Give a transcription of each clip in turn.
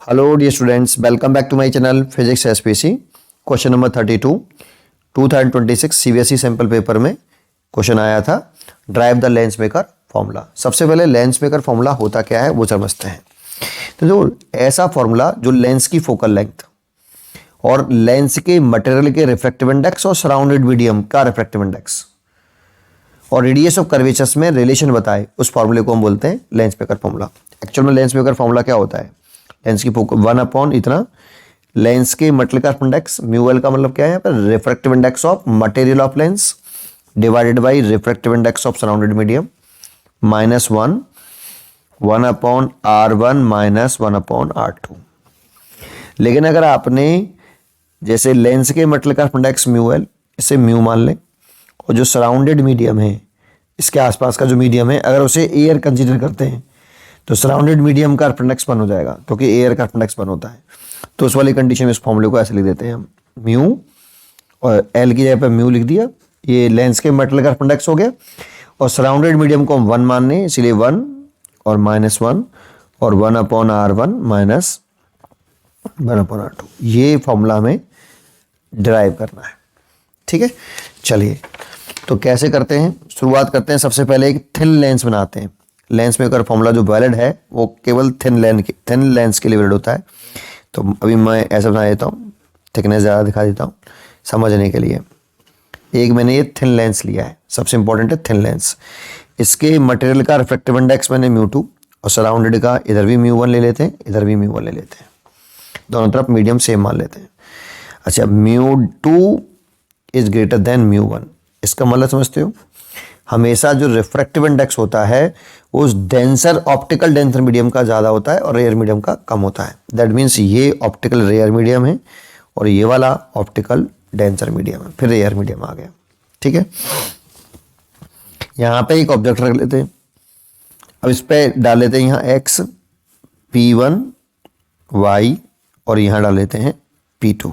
Hello dear students, welcome back to my channel physics SPC. Question number 32 2026 CBSE sample paper में question आया था, derive the lens maker formula. सबसे पहले lens maker formula होता क्या है वो समझते हैं। तो जो ऐसा फॉर्मूला जो लेंस की फोकल लेंथ और लेंस के मटेरियल के रिफ्रैक्टिव इंडेक्स और सराउंडेड मीडियम का रिफ्रैक्टिव इंडेक्स और रेडियस ऑफ कर्वेचर्स में रिलेशन बताए, उस फॉर्मूले को हम बोलते हैं लेंस मेकर फॉर्मूला। एक्चुअल में लेंस मेकर फॉर्मूला क्या होता है? लेंस की वन अपॉन इतना लेंस के मटेरियल का इंडेक्स, म्यू एल का मतलब क्या है यहाँ पर? Refractive index of material of lens divided by refractive index of surrounded medium minus one upon R1 minus 1 upon R2। लेकिन अगर आपने जैसे लेंस के मटेरियल का इंडेक्स म्यू एल, इसे म्यू मान लें, और जो सराउंडेड मीडियम है इसके आसपास का जो मीडियम है अगर उसे एयर कंसीडर करते हैं तो सराउंडेड मीडियम का इंडेक्स 1 हो जाएगा, क्योंकि एयर का इंडेक्स 1 होता है। तो उस वाली कंडीशन में इस फॉर्मूले को ऐसे लिख देते हैं हम, म्यू और एल की जगह पे म्यू लिख दिया, ये लेंस के मटेरियल का इंडेक्स हो गया, और सराउंडेड मीडियम को हम 1 मान लें, इसलिए 1 और -1 और 1 upon R1 minus 1 upon R2। ये फॉर्मूला हमें डिराइव करना है। ठीक है, चलिए तो कैसे करते हैं, शुरुआत करते हैं। सबसे पहले एक थिन लेंस बनाते हैं। लेंस मेकर फॉर्मूला जो वैलिड है वो केवल थिन लेंस के लिए वैलिड होता है। तो अभी मैं ऐसा बना देता हूँ, थिकनेस ज़्यादा दिखा देता हूँ समझने के लिए। एक मैंने ये थिन लेंस लिया है, सबसे इंपॉर्टेंट है थिन लेंस। इसके मटेरियल का रिफ्रैक्टिव इंडेक्स मैंने μ2 और सराउंडेड का इधर भी μ1 ले लेते हैं, इधर भी μ1 ले लेते हैं, दोनों तरफ मीडियम सेम मान लेते हैं। अच्छा, μ2 इज ग्रेटर देन μ1, इसका मतलब समझते हो? हमेशा जो रिफ्रैक्टिव इंडेक्स होता है वो उस डेंसर ऑप्टिकल डेंसर मीडियम का ज़्यादा होता है और रेयर मीडियम का कम होता है। दैट मीन्स ये ऑप्टिकल रेयर मीडियम है और ये वाला ऑप्टिकल डेंसर मीडियम है, फिर रेयर मीडियम आ गया। ठीक है, यहाँ पे एक ऑब्जेक्ट रख लेते हैं। अब इस पर डाल लेते हैं यहाँ x P1 y और यहाँ डाल लेते हैं P2।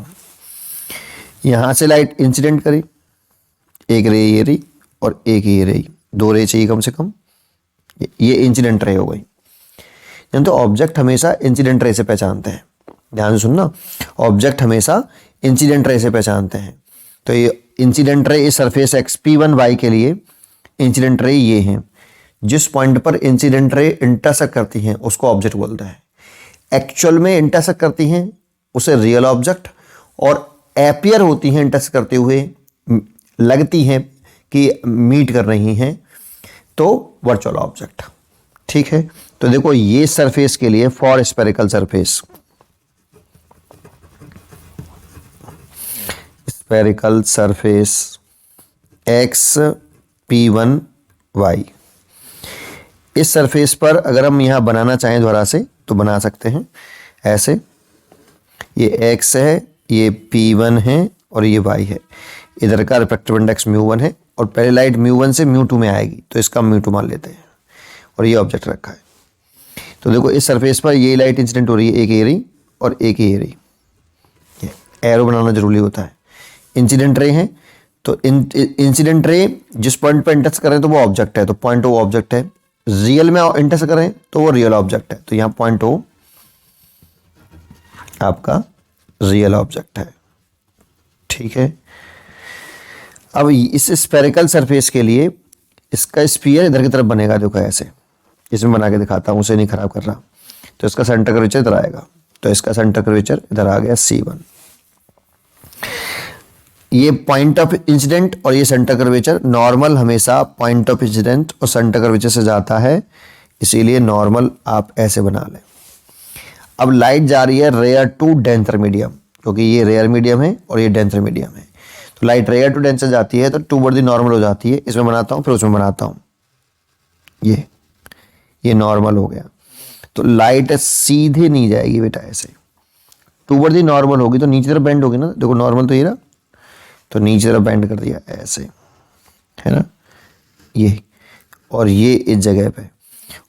यहाँ से लाइट इंसिडेंट करी, एक रे ये रही और एक ये रही, 2 रे चाहिए कम से कम। ये इंसिडेंट रे हो गई। तो ऑब्जेक्ट हमेशा इंसिडेंट रे से पहचानते हैं, ध्यान से सुनना, ऑब्जेक्ट हमेशा इंसिडेंट रे से पहचानते हैं। तो ये इंसिडेंट रे इस सरफेस P1y के लिए इंसिडेंट रे ये हैं। जिस पॉइंट पर इंसिडेंट रे इंटरसेक्ट करती हैं उसको ऑब्जेक्ट बोलते हैं। एक्चुअल में इंटरसेक्ट करती हैं उसे रियल ऑब्जेक्ट, और एपियर होती हैं इंटरसेक्ट करते हुए, लगती हैं कि मीट कर रही हैं, तो वर्चुअल ऑब्जेक्ट। ठीक है, तो देखो ये सरफेस के लिए for spherical surface, spherical surface P1y, इस सरफेस पर अगर हम यहाँ बनाना चाहें दोबारा से तो बना सकते हैं ऐसे। ये x है, ये P1 है और ये y है। इधर का रिफ्रैक्टिव इंडेक्स μ1 है और पहले लाइट μ1 से μ2 में आएगी, तो इसका μ2 मान लेते हैं और ये ऑब्जेक्ट रखा है। तो देखो इस सरफेस पर ये लाइट इंसिडेंट हो रही है, एक ये रही और एक ये रही। ये एरो बनाना जरूरी होता है। इंसिडेंट रे है तो इंसिडेंट रे जिस पॉइंट पर इंटरसेक्ट करें तो वो ऑब्जेक्ट है, तो पॉइंट O ऑब्जेक्ट है। रियल में इंटरसेक्ट करें तो वो रियल ऑब्जेक्ट है, तो यहाँ पॉइंट O आपका रियल ऑब्जेक्ट है। ठीक है, अब इस स्फेरिकल सरफेस के लिए इसका स्फीयर इधर की तरफ बनेगा, देखो ऐसे, इसमें बना के दिखाता हूँ, उसे नहीं खराब कर रहा। तो इसका सेंटर कर्वेचर इधर आएगा, तो इसका सेंटर कर्वेचर इधर आ गया C1। ये पॉइंट ऑफ इंसिडेंट और ये सेंटर कर्वेचर, नॉर्मल हमेशा पॉइंट ऑफ इंसिडेंट और सेंटर कर्वेचर से जाता है, इसीलिए नॉर्मल आप ऐसे बना लें। अब लाइट जा रही है रेयर टू डेंसर मीडियम, क्योंकि ये रेयर मीडियम है और ये डेंसर मीडियम है। तो लाइट रेयर टू डेंसर जाती है तो टूवर्ड द नॉर्मल हो जाती है। इसमें बनाता हूँ फिर उसमें बनाता हूँ, ये नॉर्मल हो गया। तो लाइट सीधे नहीं जाएगी बेटा, ऐसे टूवर्ड द नॉर्मल होगी तो नीचे तरफ बेंड होगी ना। देखो नॉर्मल तो ये रहा, तो नीचे तरफ बेंड कर दिया ऐसे, है ना, ये और ये इस जगह पे।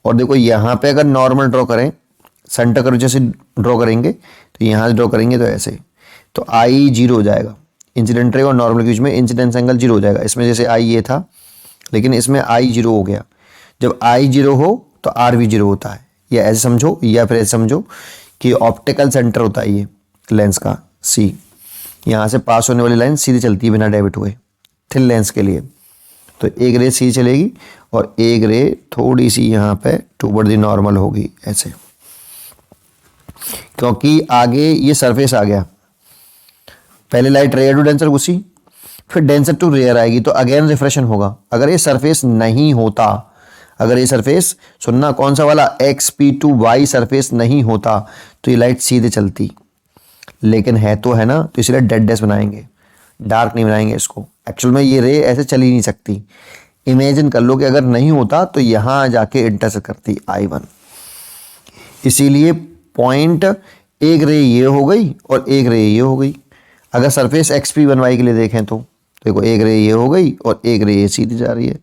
और देखो यहाँ पे अगर नॉर्मल ड्रॉ करें, सेंटर कर्वेचर से ड्रॉ करेंगे तो यहाँ से ड्रॉ करेंगे तो ऐसे, तो I 0 हो जाएगा। इंसिडेंट रे और नॉर्मल के बीच में इंसिडेंस एंगल 0 हो जाएगा। इसमें जैसे I ये था, लेकिन इसमें I 0 हो गया। जब I 0 हो तो R भी 0 होता है, या ऐसे समझो या फिर ऐसे समझो कि ऑप्टिकल सेंटर होता है ये लेंस का सी, यहाँ से पास होने वाली लाइन सीधी चलती है बिना डेबिट हुए थिन लेंस के लिए। तो एक रे सीधी चलेगी और एक रे थोड़ी सी यहाँ पे टूवर्ड द नॉर्मल होगी ऐसे, क्योंकि आगे ये सरफेस आ गया। पहले लाइट रेयर टू डेंसर घुसी, फिर डेंसर टू रेयर आएगी, तो अगेन रिफ्रेक्शन होगा। अगर ये सरफेस नहीं होता, अगर ये सरफेस सुनना कौन सा वाला XP2Y सरफेस नहीं होता तो ये लाइट सीधे चलती, लेकिन है तो है ना, तो इसलिए डेड डैश बनाएंगे, डार्क नहीं बनाएंगे इसको। एक्चुअल में ये रे ऐसे चल ही नहीं सकती। इमेजिन कर लो कि अगर नहीं होता तो यहां जाके इंटरसेक्ट करती I1, इसीलिए पॉइंट एक रे ये हो गई और एक रे ये हो गई। अगर सरफेस XP1Y के लिए देखें तो देखो एक रे ये हो गई और एक रे ये सीधी जा रही है,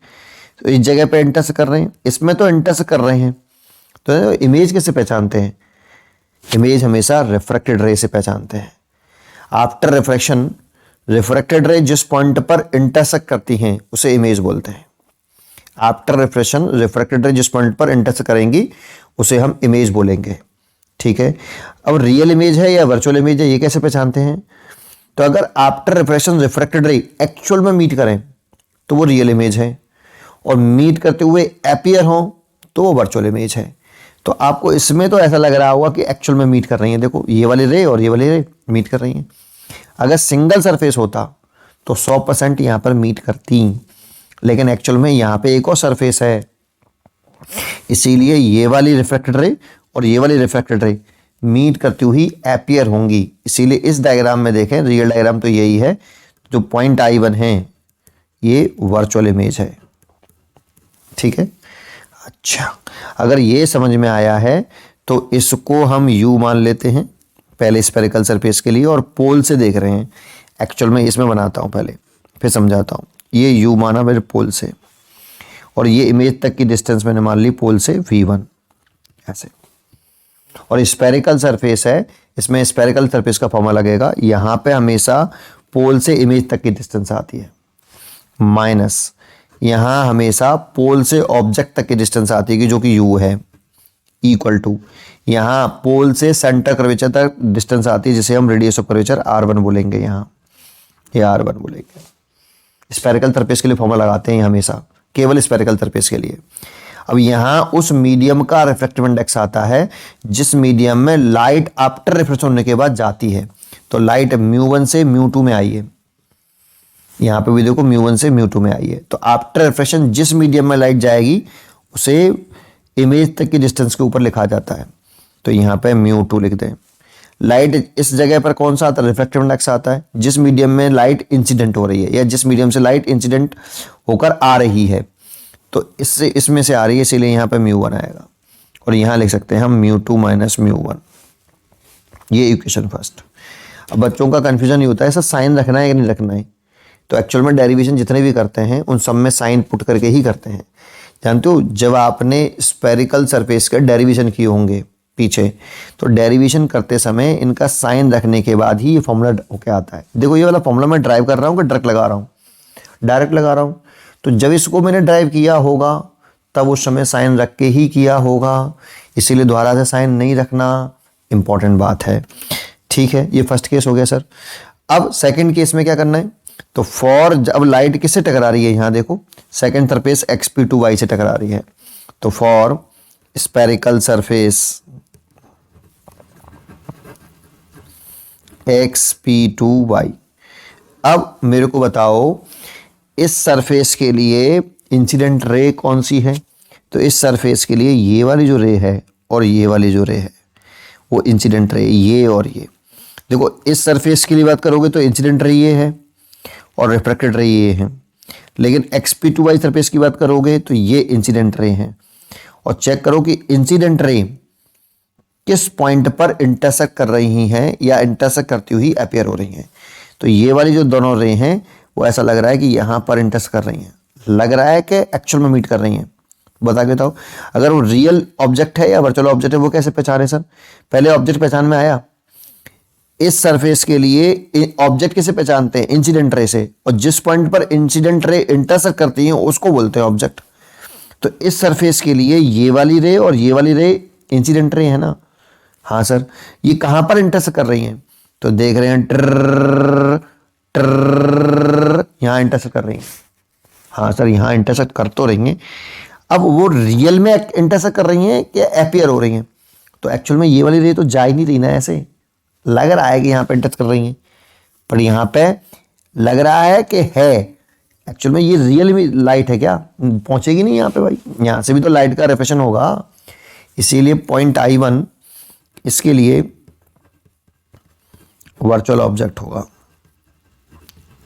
तो इस जगह पे इंटरसेक्ट कर रहे हैं, इसमें तो इंटरसेक्ट कर रहे हैं। तो इमेज कैसे पहचानते हैं? इमेज हमेशा रिफ्रैक्टेड रे से पहचानते हैं। आफ्टर रिफ्रैक्शन रिफ्रैक्टेड रे जिस पॉइंट पर इंटरसेक्ट करती हैं उसे इमेज बोलते हैं। आफ्टर रिफ्रैक्शन रिफ्रैक्टेड रे जिस पॉइंट पर इंटरसेक्ट करेंगी उसे हम इमेज बोलेंगे, ठीक है। अब रियल इमेज है या वर्चुअल इमेज है ये कैसे पहचानते हैं? तो अगर आफ्टर रिफ्रैक्शन रिफ्रैक्टेड रे एक्चुअल में मीट करें तो वो रियल इमेज है, और मीट करते हुए अपीयर हो तो वो वर्चुअल इमेज है। तो आपको इसमें तो ऐसा लग रहा होगा कि एक्चुअल में मीट कर रही हैं, देखो ये वाली रे और ये वाली रे मीट कर रही हैं। अगर सिंगल सरफेस होता तो 100% यहाँ पर मीट करती, लेकिन एक्चुअल में यहाँ पे एक और सरफेस है, इसीलिए ये वाली रिफ्रैक्टेड रे और ये वाली रिफ्रैक्टेड रे मीट करती हुई अपीयर होंगी। इसीलिए इस डायग्राम में देखें, रियल डायग्राम तो यही है, जो पॉइंट I1 है ये वर्चुअल इमेज है, ठीक है। अच्छा, अगर ये समझ में आया है तो इसको हम U मान लेते हैं पहले स्फेरिकल सरफेस के लिए, और पोल से देख रहे हैं। एक्चुअल में इसमें बनाता हूँ पहले, फिर समझाता हूँ। ये U माना मेरे पोल से, और ये इमेज तक की डिस्टेंस मैंने मान ली पोल से V1 ऐसे। और स्फेरिकल सरफेस है, इसमें स्फेरिकल सरफेस का फॉर्मूला लगेगा। यहाँ पे हमेशा पोल से इमेज तक की डिस्टेंस आती है, माइनस यहाँ हमेशा पोल से ऑब्जेक्ट तक की डिस्टेंस आती है कि जो कि U है, इक्वल टू यहाँ पोल से सेंटर कर्वेचर तक डिस्टेंस आती है जिसे हम रेडियस ऑफ कर्वेचर R1 बोलेंगे। यहाँ ये R1 बोलेंगे। स्फेरिकल सरफेस के लिए फॉर्मूला लगाते हैं हमेशा, केवल स्फेरिकल सरफेस के लिए। अब यहाँ उस मीडियम का रिफ्रैक्टिव इंडेक्स आता है जिस मीडियम में लाइट आफ्टर रिफ्रैक्शन होने के बाद जाती है। तो लाइट μ1 से μ2 में आई है, यहाँ पे भी देखो μ1 से μ2 में आई है। तो आफ्टर रिफ्रैक्शन जिस मीडियम में लाइट जाएगी उसे इमेज तक की डिस्टेंस के ऊपर लिखा जाता है। तो यहाँ पे μ2 लिख दें। लाइट इस जगह पर कौन सा आता है? रिफ्रैक्टिव इंडेक्स आता है जिस मीडियम में लाइट इंसिडेंट हो रही है, या जिस मीडियम से लाइट इंसिडेंट होकर आ रही है। तो इससे इसमें से आ रही है, इसीलिए यहाँ पे μ1 आएगा, और यहाँ लिख सकते हैं हम μ2 माइनस μ1। ये इक्वेशन फर्स्ट। अब बच्चों का कंफ्यूजन ये होता है सर साइन रखना है या नहीं रखना है। तो एक्चुअल में डेरिवेशन जितने भी करते हैं उन सब में साइन पुट करके ही करते हैं। जानते हो, जब आपने स्फेरिकल सरफेस का डेरिवेशन किए होंगे पीछे, तो डेरिवेशन करते समय इनका साइन रखने के बाद ही ये फॉर्मूला होके आता है। देखो ये वाला फॉर्मूला मैं ड्राइव कर रहा हूँ कि डायरेक्ट लगा रहा हूँ? डायरेक्ट लगा रहा हूँ। तो जब इसको मैंने ड्राइव किया होगा तब उस समय साइन रख के ही किया होगा, इसीलिए दोबारा से साइन नहीं रखना, इंपॉर्टेंट बात है, ठीक है। ये फर्स्ट केस हो गया सर। अब सेकंड केस में क्या करना है? तो फॉर अब लाइट किससे टकरा रही है? यहाँ देखो सेकंड सरफेस XP2Y से टकरा रही है। तो फॉर स्फेरिकल सरफेस XP2Y, अब मेरे को बताओ इस सरफेस के लिए इंसिडेंट रे कौन सी है? तो इस सरफेस के लिए ये वाली जो रे है और ये वाली जो रे है वो इंसिडेंट रे, ये और ये। देखो इस सरफेस की बात करोगे तो इंसिडेंट रे ये है और रिफ्रैक्टेड रे ये है, लेकिन XP2Y सरफेस की बात करोगे तो ये इंसिडेंट रे है। और चेक करो कि इंसिडेंट रे किस पॉइंट पर इंटरसेक्ट कर रही हैं या इंटरसेक्ट करती हुई अपीयर हो रही हैं। तो ये वाली जो दोनों रे हैं वो ऐसा लग रहा है कि यहाँ पर इंटरसेक्ट कर रही हैं, लग रहा है कि एक्चुअल में मीट कर रही हैं। बता के बताओ, अगर वो रियल ऑब्जेक्ट है या वर्चुअल ऑब्जेक्ट है वो कैसे पहचाने सर? पहले ऑब्जेक्ट पहचान में आया। इस सरफेस के लिए ऑब्जेक्ट किसे पहचानते हैं? इंसिडेंट रे से, और जिस पॉइंट पर इंसिडेंट रे इंटरसेक्ट करती हैं उसको बोलते हैं ऑब्जेक्ट। तो इस सरफेस के लिए ये वाली रे और ये वाली रे इंसिडेंट रे है ना, हाँ सर। ये कहाँ पर इंटरसेक्ट कर रही हैं? तो देख रहे हैं ट्र ट्र, यहाँ इंटरसेक्ट कर रही हैं। हाँ सर, यहाँ इंटरसेक्ट कर तो रही हैं। अब वो रियल में इंटरसेक्ट कर रही हैं कि अपीयर हो रही हैं? तो एक्चुअल में ये वाली रे तो जा ही नहीं रही ना, ऐसे लग रहा है कि यहाँ पे इंटरसेक्ट कर रही हैं, पर यहाँ पे लग रहा है कि है। एक्चुअल में ये रियल में लाइट है क्या? पहुंचेगी नहीं यहाँ पे भाई, यहाँ से भी तो लाइट का रिफ्लेक्शन होगा। इसीलिए पॉइंट I1 इसके लिए वर्चुअल ऑब्जेक्ट होगा।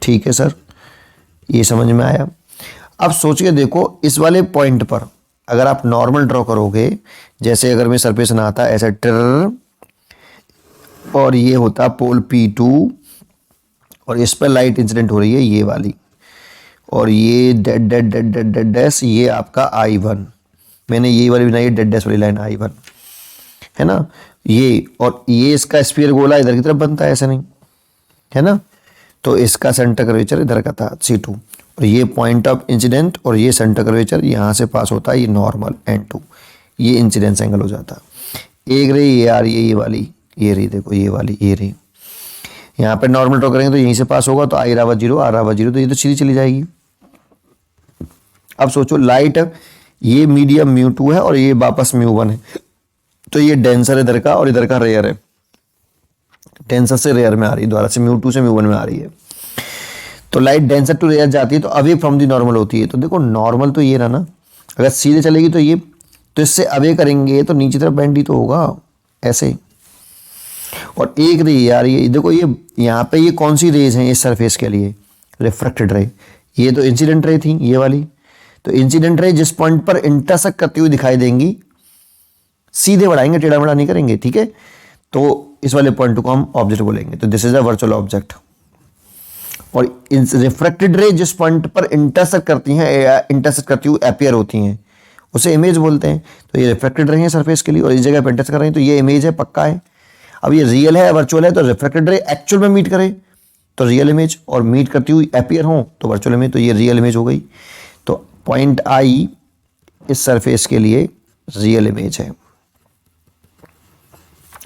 ठीक है सर, ये समझ में आया। अब सोच के देखो, इस वाले पॉइंट पर अगर आप नॉर्मल ड्रॉ करोगे, जैसे अगर मैं सरफेस ना आता ऐसे टर, और ये होता पोल P2, और इस पर लाइट इंसिडेंट हो रही है ये वाली, और ये dead dead dead dead dead dash, ये आपका I1। मैंने ये वाली बनाई है डेड डैश वाली लाइन I1, है ना। ये और ये इसका स्फीयर गोला इधर की तरफ बनता है, ऐसे नहीं है ना। तो इसका सेंटर कर्वेचर इधर का था C2, और ये पॉइंट ऑफ इंसिडेंट और ये सेंटर कर्वेचर यहाँ से पास होता है, ये नॉर्मल N2, ये इंसिडेंस एंगल हो जाता। एक रे ये आ रही है, ये वाली, ये रही देखो, ये वाली, ये रही। यहाँ पे नॉर्मल ड्रॉ करेंगे तो यहीं से पास होगा, तो I बराबर 0, R बराबर 0, तो ये तो सीधी चली जाएगी। अब सोचो, लाइट ये मीडियम μ2 है और ये वापस μ1 है, तो ये डेंसर इधर का और इधर का रेयर है। डेंसर से रेयर में आ रही है, द्वारा से μ2 से μ1 में आ रही है। तो लाइट डेंसर टू रेयर जाती है तो अवे फ्रॉम दी नॉर्मल होती है। तो देखो नॉर्मल तो ये रहा ना, अगर सीधे चलेगी तो ये, तो इससे अवे करेंगे तो नीचे तरफ बेंड ही तो होगा, ऐसे। और एक रे आ रही है, देखो ये यहाँ पे ये कौन सी रेज हैं इस सरफेस के लिए? रिफ्रैक्टेड रे। ये तो इंसिडेंट रे थी, ये वाली। तो इंसिडेंट रे जिस पॉइंट पर इंटरसेक्ट करती हुई दिखाई देंगी, सीधे बढ़ाएंगे, टेढ़ा मेढ़ा नहीं करेंगे, ठीक है। तो इस वाले पॉइंट को हम ऑब्जेक्ट बोलेंगे, तो this is a virtual object. और रिफ्रैक्टेड रे जिस पॉइंट पर इंटरसेक्ट करती हैं, इंटरसेक्ट करती हुई अपीयर होती हैं, उसे इमेज बोलते हैं। तो ये रिफ्रैक्टेड रे हैं सरफेस के लिए और इस जगह पर इंटरसेक्ट कर रही हैं, तो ये इमेज है, पक्का है। अब ये रियल है वर्चुअल है, तो रिफ्रैक्टेड रे एक्चुअल में मीट करे तो रियल इमेज, और मीट करती हुई अपीयर हो तो वर्चुअल इमेज, तो ये रियल इमेज हो गई। तो पॉइंट I इस सरफेस के लिए रियल इमेज है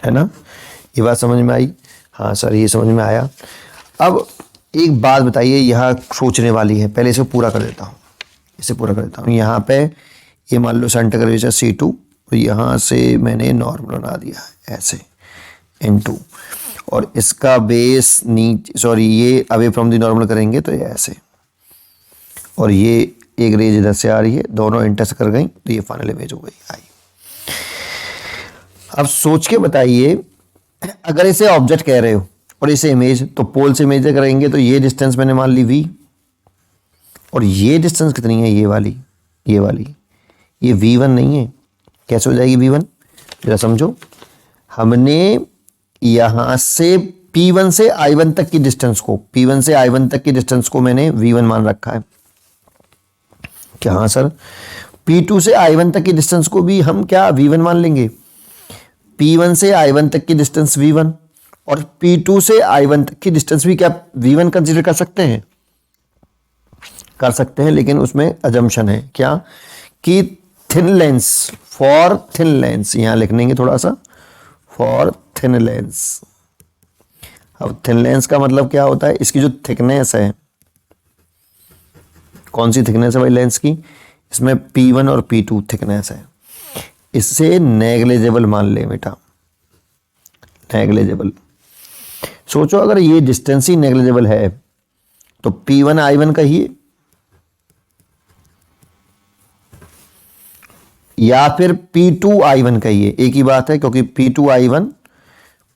ना। ये बात समझ में आई? हाँ सर, ये समझ में आया। अब एक बात बताइए, यहाँ सोचने वाली है, पहले इसे पूरा कर देता हूँ, इसे पूरा कर देता हूँ। यहाँ पे ये मान लो सेंटर कर्वेचर C2, और यहाँ से मैंने नॉर्मल बना दिया ऐसे N2, और इसका बेस नीचे, सॉरी ये अवे फ्रॉम दी नॉर्मल करेंगे तो ये ऐसे, और ये एक रेज इधर से आ रही है, दोनों इंटरसेक्ट कर गई, तो ये फाइनल इमेज हो गई आई। अब सोच के बताइए, अगर इसे ऑब्जेक्ट कह रहे हो और इसे इमेज, तो पोल से इमेज करेंगे तो ये डिस्टेंस मैंने मान ली V, और ये डिस्टेंस कितनी है? ये वाली, ये वाली, ये V1 नहीं है। कैसे हो जाएगी V1? जरा समझो, हमने यहां से P1 से I1 तक की डिस्टेंस को, P1 से I1 तक की डिस्टेंस को मैंने V1 मान रखा है क्या? हाँ सर। P2 से I1 तक की डिस्टेंस को भी हम क्या V1 मान लेंगे? P1 से I1 तक की डिस्टेंस V1, और P2 से I1 तक की डिस्टेंस भी क्या V1 कंसीडर कर सकते हैं? कर सकते हैं, लेकिन उसमें अजम्पशन है क्या कि thin lens, for thin lens, यहां लिख लेंगे थोड़ा सा, फॉर थिन लेंस। अब थिन लेंस का मतलब क्या होता है? इसकी जो थिकनेस है, कौन सी थिकनेस है भाई लेंस की? इसमें P1 और P2 थिकनेस है, इससे नेग्लिजिबल मान ले बेटा, नेग्लिजिबल। सोचो अगर ये डिस्टेंस ही नेग्लिजिबल है तो P1 I1 कहिए, या फिर P2 I1 कहिए, एक ही बात है, क्योंकि P2 I1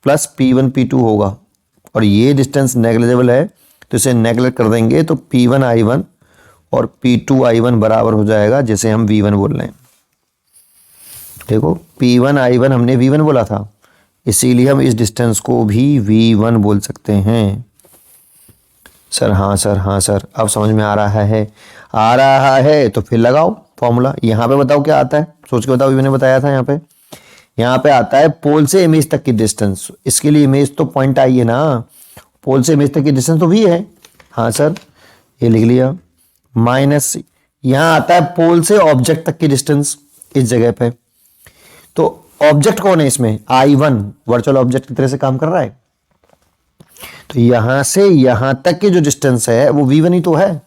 plus P1 P2 होगा, और ये डिस्टेंस नेग्लिजिबल है तो इसे नेग्लेक्ट कर देंगे, तो P1 I1 और P2 I1 बराबर हो जाएगा, जिसे हम V1 बोल रहे हैं। देखो P1 I1 हमने V1 बोला था, इसीलिए हम इस डिस्टेंस को भी V1 बोल सकते हैं। सर हाँ सर, हाँ सर, अब समझ में आ रहा है? आ रहा है तो फिर लगाओ फॉर्मूला। यहाँ पे बताओ क्या आता है, सोच के बताओ। मैंने बताया था यहाँ पे आता है पोल से इमेज तक की डिस्टेंस। इसके लिए इमेज तो पॉइंट आई है ना, पोल से इमेज तक की डिस्टेंस तो V है। हाँ सर, ये लिख लिया। माइनस यहाँ आता है पोल से ऑब्जेक्ट तक की डिस्टेंस, इस जगह पे। तो ऑब्जेक्ट कौन है इसमें, I1 वर्चुअल ऑब्जेक्ट की तरह से काम कर रहा है। तो यहां से यहां तक की जो डिस्टेंस है वो V1 ही तो है,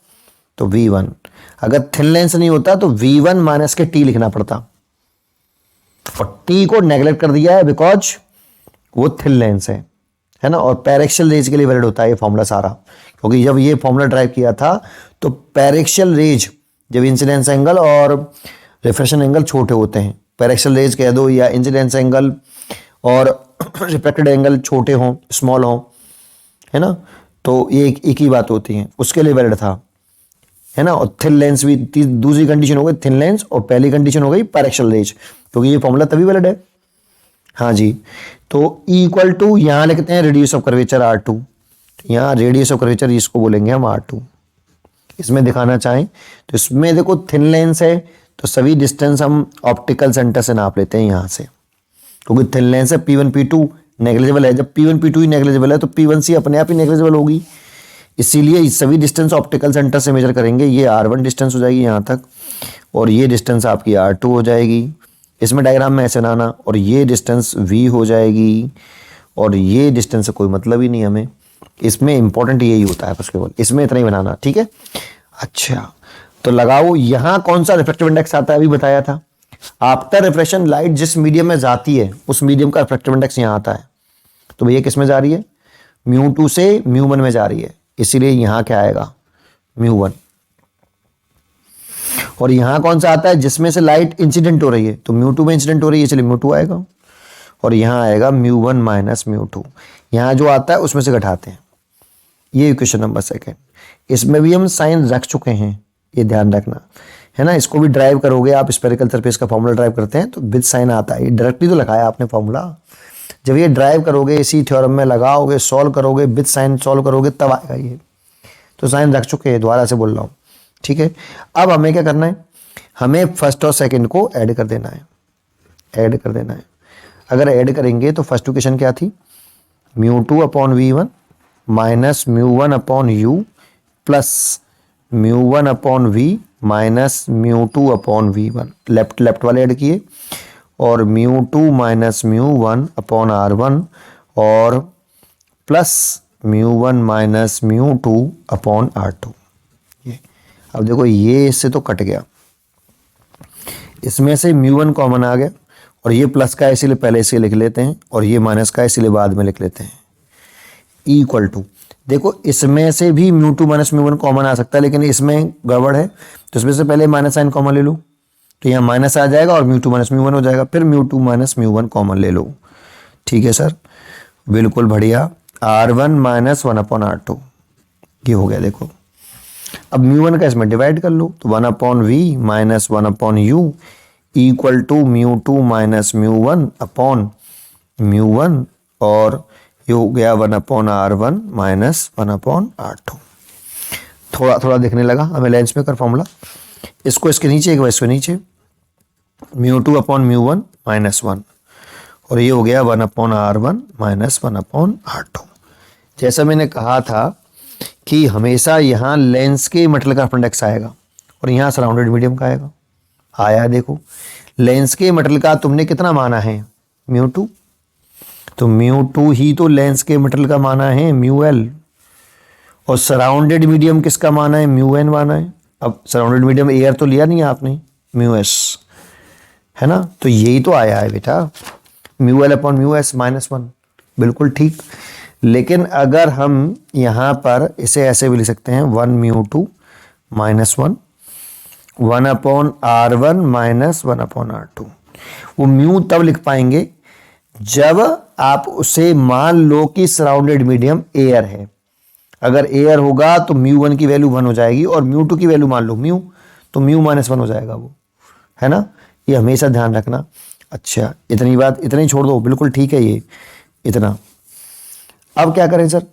तो V1। अगर थिन लेंस नहीं होता तो V1 माइनस के T लिखना पड़ता, और T को नेग्लेक्ट कर दिया है बिकॉज वो थिन लेंस है ना। और पैरेक्शियल रेज के लिए वैलिड होता है ये फॉर्मूला सारा, क्योंकि जब ये फॉर्मूला ड्राइव किया था तो पैरेक्शियल रेज, जब इंसिडेंस एंगल और रिफ्रेक्शन एंगल छोटे होते हैं, पैरेक्शियल रेज कह दो या इंसिडेंस एंगल और रिफ्लेक्टेड एंगल छोटे हों, स्मॉल हों, है ना, तो ये एक ही बात होती है, उसके लिए वैलिड था, है ना। और थिन लेंस भी दूसरी कंडीशन हो गई थिन लेंस, और पहली कंडीशन हो गई पैरेक्शियल रेज, क्योंकि ये फॉर्मूला तभी वैलिड है। हाँ जी, तो इक्वल टू यहां लिखते हैं रेडियस ऑफ कर्वेचर R2, यहां रेडियस ऑफ कर्वेचर इसको बोलेंगे हम R2। इसमें दिखाना चाहें तो इसमें देखो थिन लेंस है तो सभी डिस्टेंस हम ऑप्टिकल सेंटर से नाप लेते हैं यहां से, क्योंकि थिन लेंस है P1 P2 नेग्लिजिबल है, जब P1 P2 ही नेग्लिजिबल है तो P1C अपने आप ही नेग्लिजिबल होगी, इसीलिए सभी डिस्टेंस ऑप्टिकल सेंटर से मेजर करेंगे। ये R1 डिस्टेंस हो जाएगी यहाँ तक, और ये डिस्टेंस आपकी R2 हो जाएगी, इसमें डायग्राम में ऐसे बनाना, और ये डिस्टेंस V हो जाएगी, और ये डिस्टेंस से कोई मतलब ही नहीं हमें, इसमें इंपॉर्टेंट यही होता है बस केवल, इसमें इतना ही बनाना, ठीक है। अच्छा, तो लगाओ यहाँ कौन सा रिफ्रैक्टिव इंडेक्स आता है, अभी बताया था। आफ्टर रिफ्रेक्शन लाइट जिस मीडियम में जाती है उस मीडियम का रिफ्रैक्टिव इंडेक्स यहाँ आता है, तो भैया किस में जा रही है, μ2 से μ1 में जा रही है, इसीलिए यहाँ क्या आएगा μ1। और यहाँ कौन सा आता है, जिसमें से लाइट इंसिडेंट हो रही है, तो μ2 में इंसिडेंट हो रही है इसलिए μ2 आएगा, और यहाँ आएगा μ1 माइनस μ2, यहाँ जो आता है उसमें से घटाते हैं। ये इक्वेशन नंबर 2। इसमें भी हम साइन रख चुके हैं, ये ध्यान रखना, है ना। इसको भी ड्राइव करोगे आप, स्फेरिकल सरफेस का फॉर्मूला ड्राइव करते हैं तो विद साइन आता है, डायरेक्टली तो लगाया आपने फॉर्मूला, जब ये ड्राइव करोगे इसी थ्योरम में लगाओगे, सॉल्व करोगे, विद साइन सॉल्व करोगे तब आएगा ये, तो साइन रख चुके हैं, दोबारा से बोल रहा हूँ, ठीक है। अब हमें क्या करना है, हमें फर्स्ट और सेकंड को ऐड कर देना है, ऐड कर देना है। अगर ऐड करेंगे तो फर्स्ट इक्वेशन क्या थी, μ2 upon V1 minus μ1 upon U plus μ1 upon V minus μ2 upon V1, left वाले ऐड किए, और μ2 माइनस μ1 अपॉन R1 और प्लस μ1 माइनस μ2 अपॉन R2। ये अब देखो ये इससे तो कट गया, इसमें से μ1 कॉमन आ गया, और ये प्लस का इसीलिए पहले से लिख लेते हैं, और ये माइनस का इसीलिए बाद में लिख लेते हैं, इक्वल टू। देखो इसमें से भी μ2 माइनस μ1 कॉमन आ सकता है, लेकिन इसमें गड़बड़ है, तो इसमें से पहले माइनस साइन कॉमन ले लो, तो यहाँ माइनस आ जाएगा और μ2 माइनस μ1 हो जाएगा, फिर μ2 माइनस μ1 कॉमन ले लो, ठीक है सर, बिल्कुल बढ़िया। R1 माइनस 1 अपॉन R2 ये हो गया। देखो अब μ1 का इसमें डिवाइड कर लो, तो 1 upon V minus 1 upon U equal to μ2 minus μ1 upon μ1, और ये हो गया 1 upon R1 minus 1 upon R2। थोड़ा थोड़ा दिखने लगा हमें लेंस मेकर फॉर्मूला, इसको इसके नीचे, एक बार इसके नीचे, μ2 अपॉन μ1 माइनस 1, और ये हो गया 1 upon R1 minus 1 upon R2। जैसा मैंने कहा था कि हमेशा यहाँ लेंस के मटेरियल का इंडेक्स आएगा और यहाँ सराउंडेड मीडियम का आएगा, आया देखो। लेंस के मटेरियल का तुमने कितना माना है μ2, तो μ2 ही तो लेंस के मटेरियल का माना है μl, और सराउंडेड मीडियम किसका माना है μn माना है। अब सराउंडेड मीडियम एयर तो लिया नहीं आपने, μs है ना, तो यही तो आया है बेटा, μl अपॉन μs माइनस 1, बिल्कुल ठीक। लेकिन अगर हम यहाँ पर इसे ऐसे भी लिख सकते हैं 1 μ2 minus 1, 1 upon R1 minus 1 upon R2। वो म्यू तब लिख पाएंगे जब आप उसे मान लो कि सराउंडेड मीडियम एयर है। अगर एयर होगा तो μ1 की वैल्यू 1 हो जाएगी, और μ2 की वैल्यू मान लो μ, तो μ माइनस 1 हो जाएगा वो, है ना, ये हमेशा ध्यान रखना। अच्छा इतनी बात, इतनी छोड़ दो, बिल्कुल ठीक है ये इतना। अब क्या करें सर,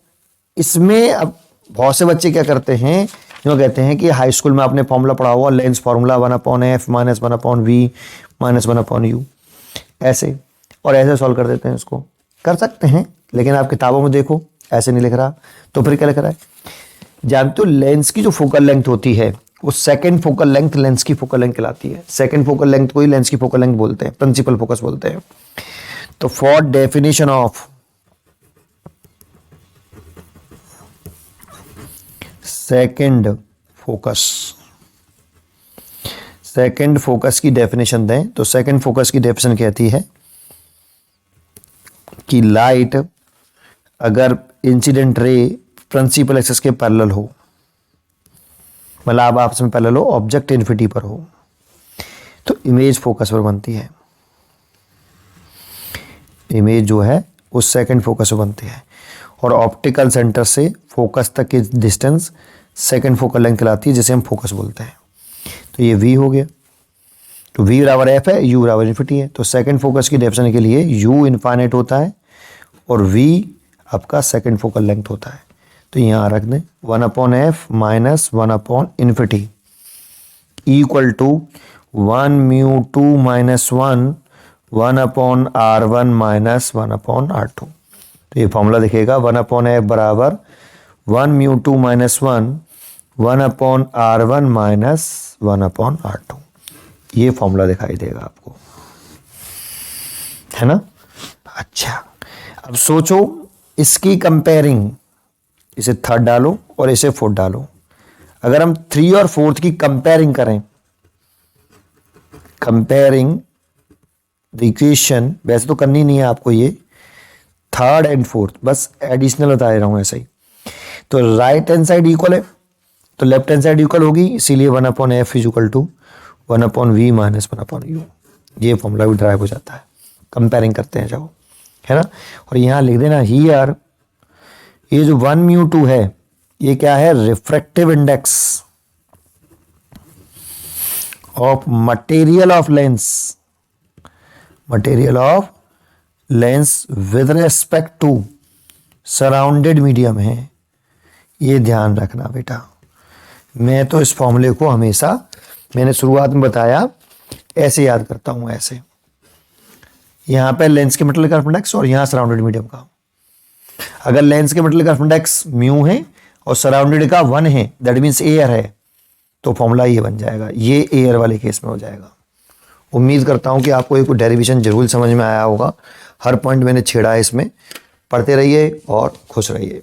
इसमें अब बहुत से बच्चे क्या करते हैं, जो कहते हैं कि हाई स्कूल में आपने फॉर्मूला पढ़ा हुआ lens formula 1 upon F minus 1 upon V minus 1 upon U, ऐसे और ऐसे सॉल्व कर देते हैं। इसको कर सकते हैं, लेकिन आप किताबों में देखो ऐसे नहीं लिख रहा, तो फिर क्या लिख रहा है। जानते हो लेंस की जो फोकल लेंथ होती है वो सेकंड फोकल लेंथ लेंस की फोकल लेंथ कहलाती है। सेकंड फोकल लेंथ को ही लेंस की फोकल लेंथ बोलते हैं, प्रिंसिपल फोकस बोलते हैं। तो for definition of second focus, second focus की डेफिनेशन दें तो सेकंड फोकस की डेफिनेशन कहती है कि लाइट अगर इंसिडेंट रे प्रिंसिपल एक्सिस के पैरेलल हो, मतलब आप आपस में पैरेलल हो, ऑब्जेक्ट इन्फिनिटी पर हो, तो इमेज फोकस पर बनती है। इमेज जो है उस सेकंड फोकस पर बनती है और ऑप्टिकल सेंटर से फोकस तक की डिस्टेंस सेकंड फोकल लेंथ कहलाती है, जिसे हम फोकस बोलते हैं। तो ये V हो गया, तो V बराबर F है, U बराबर इन्फिनिटी है। तो सेकंड फोकस की डेफिनेशन के लिए U इनफाइनाइट होता है और V आपका सेकंड फोकल लेंथ होता है। तो यहाँ रख दें 1/f minus infinity equal to 1μ2 minus 1/r1 minus 1/r2। तो ये फॉर्मूला दिखेगा 1/f बराबर 1μ2 माइनस 1/r1 माइनस 1/r2। ये फॉर्मूला दिखाई देगा आपको, है ना। अच्छा, अब सोचो इसकी कंपेयरिंग, इसे थर्ड डालो और इसे फोर्थ डालो। अगर हम 3 और 4th की कंपेयरिंग करें, कंपेयरिंग द इक्वेशन, वैसे तो करनी नहीं है आपको ये, थर्ड एंड फोर्थ बस एडिशनल बता रहा हूं ऐसे ही। तो राइट हैंड साइड इक्वल है तो लेफ्ट हैंड साइड इक्वल होगी, इसीलिए 1/f is equal to 1/v minus 1/u। ये फॉर्मूला भी ड्राइव हो जाता है कंपेयरिंग करते हैं जब, है ना। और यहां लिख देना हियर, ये जो 1μ2 है ये क्या है, refractive index of material of lens, material of lens with respect to surrounded medium है। ये ध्यान रखना बेटा। मैं तो इस फॉर्मूले को हमेशा, मैंने शुरुआत में बताया, ऐसे याद करता हूं, ऐसे यहां पे लेंस के मटेरियल कर्व इंडेक्स और यहां सराउंडेड मीडियम का। अगर लेंस के मटेरियल कर्व इंडेक्स म्यू है और सराउंडेड का 1 है, दैट मीन्स एयर है, तो फॉर्मूला ये बन जाएगा। ये एयर वाले केस में हो जाएगा। उम्मीद करता हूं कि आपको एक डेरिवेशन जरूर समझ में आया होगा। हर पॉइंट मैंने छेड़ा है इसमें। पढ़ते रहिए और खुश रहिए।